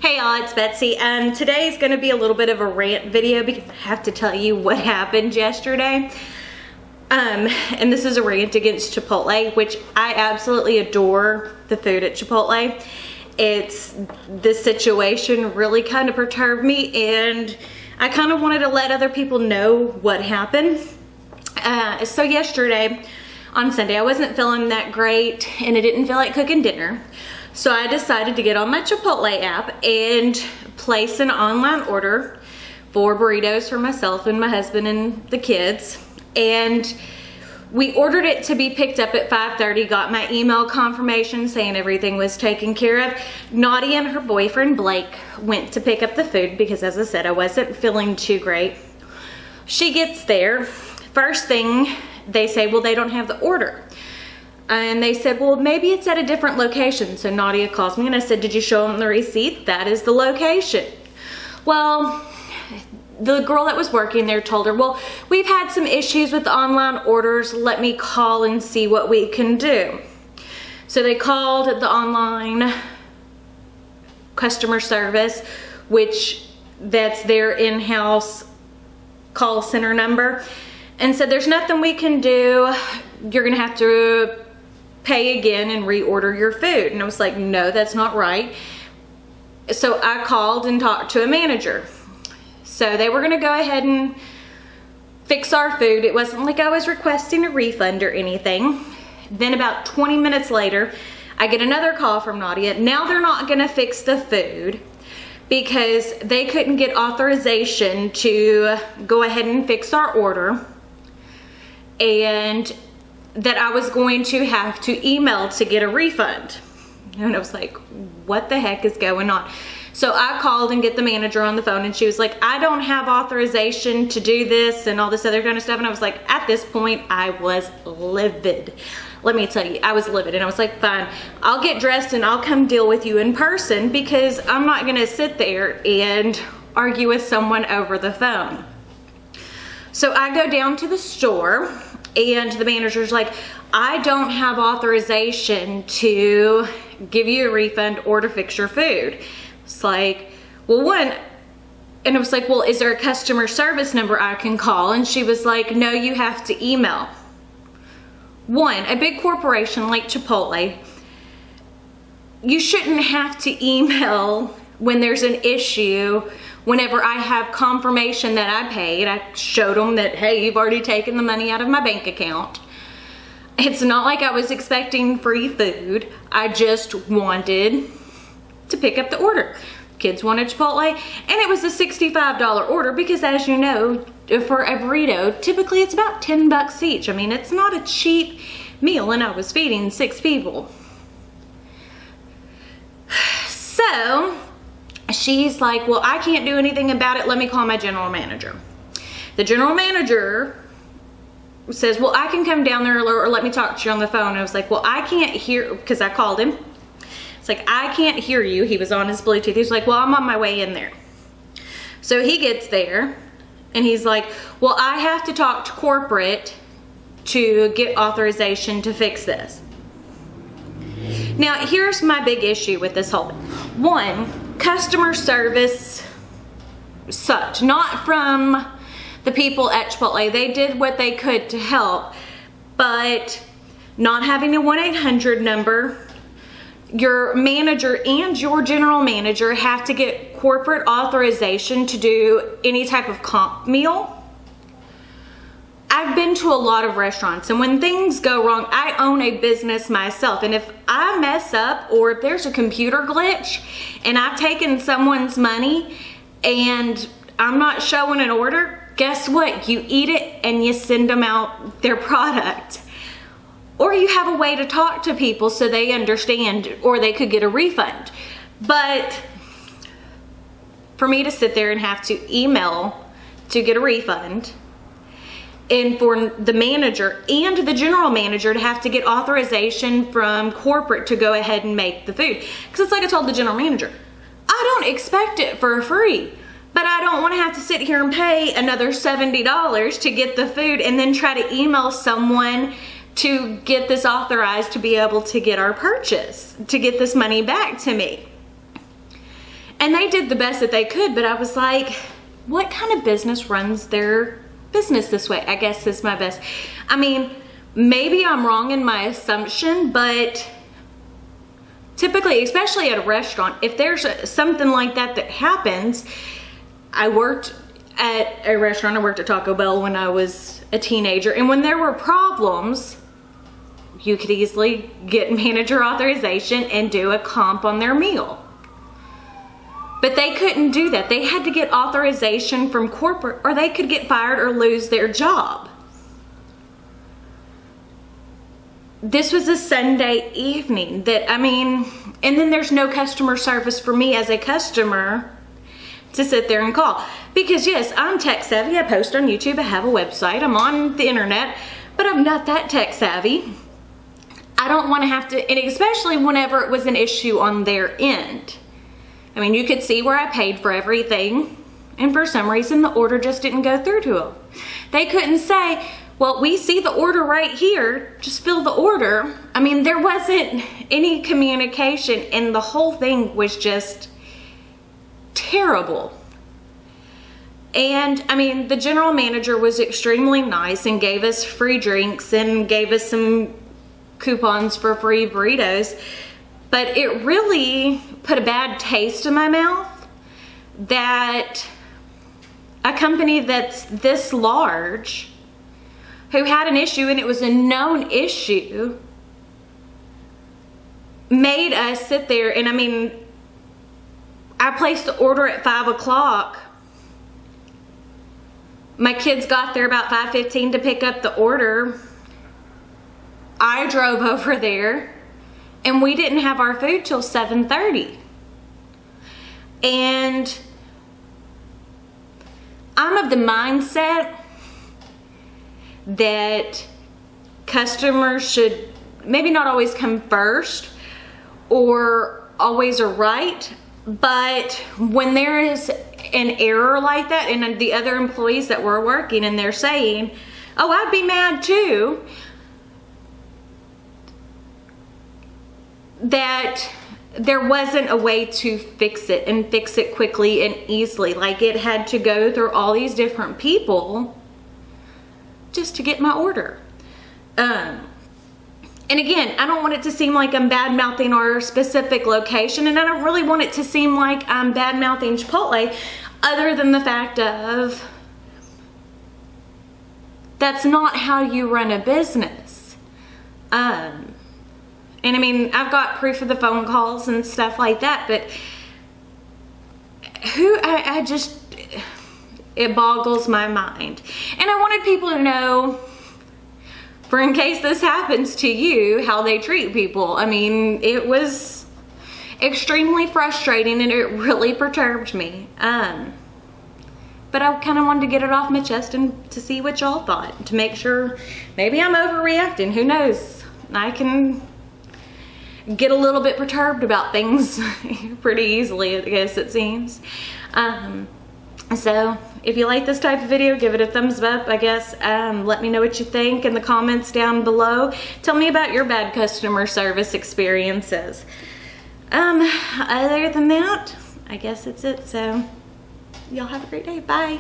Hey y'all, it's Betsy. Today's gonna be a little bit of a rant video because I have to tell you what happened yesterday. And this is a rant against Chipotle, which I absolutely adore the food at Chipotle. This situation really kind of perturbed me, and I kind of wanted to let other people know what happened. So yesterday, on Sunday, I wasn't feeling that great and I didn't feel like cooking dinner. So I decided to get on my Chipotle app and place an online order for burritos for myself and my husband and the kids. And we ordered it to be picked up at 5:30, got my email confirmation saying everything was taken care of. Nadia and her boyfriend Blake went to pick up the food because, as I said, I wasn't feeling too great. She gets there. First thing they say, well, they don't have the order. And they said, well, maybe it's at a different location. So Nadia calls me and I said, did you show them the receipt? That is the location. Well, the girl that was working there told her, well, we've had some issues with the online orders. Let me call and see what we can do. So they called the online customer service, which that's their in-house call center number, and said, there's nothing we can do. You're gonna have to pay again and reorder your food. And I was like, no, that's not right. So I called and talked to a manager. So they were gonna go ahead and fix our food. It wasn't like I was requesting a refund or anything. Then about 20 minutes later, I get another call from Nadia. Now they're not gonna fix the food because they couldn't get authorization to go ahead and fix our order, and that I was going to have to email to get a refund. And I was like, what the heck is going on? So I called and get the manager on the phone, and she was like, I don't have authorization to do this and all this other kind of stuff. And I was like, at this point, I was livid. Let me tell you, I was livid. And I was like, fine, I'll get dressed and I'll come deal with you in person, because I'm not gonna sit there and argue with someone over the phone. So I go down to the store, and the manager's like, I don't have authorization to give you a refund or to fix your food. It's like, well, one, and I was like, well, is there a customer service number I can call? And she was like, no, you have to email. One, a big corporation like Chipotle, you shouldn't have to email when there's an issue. Whenever I have confirmation that I paid, I showed them that, hey, you've already taken the money out of my bank account. It's not like I was expecting free food. I just wanted to pick up the order. Kids wanted Chipotle, and it was a $65 order because, as you know, for a burrito, typically it's about 10 bucks each. I mean, it's not a cheap meal, and I was feeding 6 people. So she's like, well, I can't do anything about it. Let me call my general manager. The general manager says, well, I can come down there, or let me talk to you on the phone. I was like, well, I can't hear, because I called him. It's like, I can't hear you. He was on his Bluetooth. He's like, well, I'm on my way in there. So he gets there and he's like, well, I have to talk to corporate to get authorization to fix this. Now, here's my big issue with this whole thing. One, customer service sucked. Not from the people at Chipotle. They did what they could to help, but not having a 1-800 number, your manager and your general manager have to get corporate authorization to do any type of comp meal. I've been to a lot of restaurants, and when things go wrong, I own a business myself, and if I mess up or if there's a computer glitch and I've taken someone's money and I'm not showing an order, guess what? You eat it and you send them out their product. Or you have a way to talk to people so they understand, or they could get a refund. But for me to sit there and have to email to get a refund, and for the manager and the general manager to have to get authorization from corporate to go ahead and make the food. Because it's like I told the general manager, I don't expect it for free, but I don't want to have to sit here and pay another $70 to get the food and then try to email someone to get this authorized to be able to get our purchase, to get this money back to me. And they did the best that they could, but I was like, what kind of business runs their business this way? I guess is my best. I mean, maybe I'm wrong in my assumption, but typically, especially at a restaurant, if there's something like that that happens, I worked at a restaurant, I worked at Taco Bell when I was a teenager, and when there were problems, you could easily get manager authorization and do a comp on their meal. But they couldn't do that. They had to get authorization from corporate, or they could get fired or lose their job. This was a Sunday evening that, I mean, and then there's no customer service for me as a customer to sit there and call. Because yes, I'm tech savvy. I post on YouTube. I have a website. I'm on the internet, but I'm not that tech savvy. I don't want to have to, and especially whenever it was an issue on their end. I mean, you could see where I paid for everything, and for some reason the order just didn't go through to them. They couldn't say, well, we see the order right here, just fill the order. I mean, there wasn't any communication, and the whole thing was just terrible. And I mean, the general manager was extremely nice and gave us free drinks and gave us some coupons for free burritos, but it really put a bad taste in my mouth that a company that's this large, who had an issue and it was a known issue, made us sit there. And I mean, I placed the order at 5 o'clock. My kids got there about 5:15 to pick up the order. I drove over there and we didn't have our food till 7:30. And I'm of the mindset that customers should maybe not always come first or always are right, but when there is an error like that, and the other employees that were working and they're saying, oh, I'd be mad too, that there wasn't a way to fix it and fix it quickly and easily. Like, it had to go through all these different people just to get my order. And again, I don't want it to seem like I'm bad-mouthing our specific location, and I don't really want it to seem like I'm bad-mouthing Chipotle, other than the fact of that's not how you run a business. And I mean, I've got proof of the phone calls and stuff like that, but I just, it boggles my mind. And I wanted people to know, for in case this happens to you, how they treat people. I mean, it was extremely frustrating and it really perturbed me. But I kind of wanted to get it off my chest and to see what y'all thought, to make sure maybe I'm overreacting. Who knows? I can get a little bit perturbed about things pretty easily, I guess it seems. So if you like this type of video, give it a thumbs up, I guess. Let me know what you think in the comments down below. Tell me about your bad customer service experiences. Other than that, I guess it's it. So y'all have a great day. Bye.